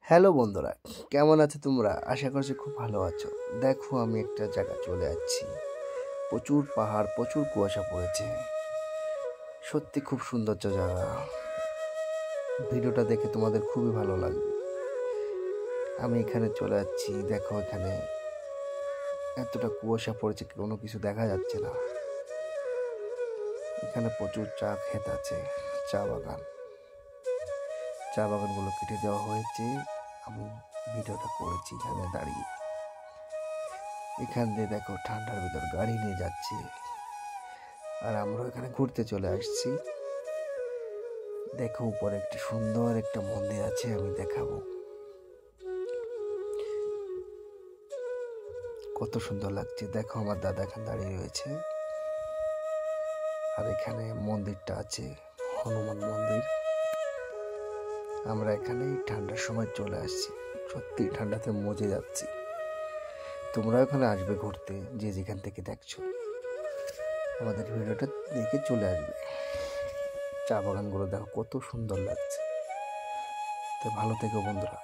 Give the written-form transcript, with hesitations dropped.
Hello বন্ধুরা, কেমন আছো তোমরা? আশা করছি খুব ভালো আছো। দেখো, আমি একটা জায়গা চলে যাচ্ছি। প্রচুর পাহাড়, প্রচুর কুয়াশা পড়েছে। সত্যি খুব সৌন্দর্য জায়গা। ভিডিওটা দেখে তোমাদের খুবই ভালো লাগবে। আমি এখানে চলে যাচ্ছি। দেখো, এখানে এতটা কুয়াশা পড়েছে, কোনো কিছু দেখা যাচ্ছে না। এখানে প্রচুর চা ক্ষেত আছে, চা বাগানগুলো কেটে দেওয়া হয়েছে। আমি ভিডিওটা করেছি এখানে দাঁড়িয়ে। এখান দিয়ে দেখো, ঠান্ডার ভিতর গাড়ি নিয়ে যাচ্ছে, আর আমরা এখানে ঘুরতে চলে আসছি। দেখো, উপরে একটি সুন্দর একটা মন্দির আছে, আমি দেখাবো। কত সুন্দর লাগছে। দেখো, আমার দাদা এখানে দাঁড়িয়ে রয়েছে। আর এখানে মন্দিরটা আছে, হনুমান মন্দির। আমরা এখানে ঠান্ডার সময় চলে আসছি। সত্যি ঠান্ডাতে মজে যাচ্ছি। তোমরা এখানে আসবে ঘুরতে, যে যেখান থেকে দেখছো আমাদের ভিডিওটা দেখে চলে আসবে। চা বাগানগুলো দেখো কত সুন্দর লাগছে। তো ভালো থেকো বন্ধুরা।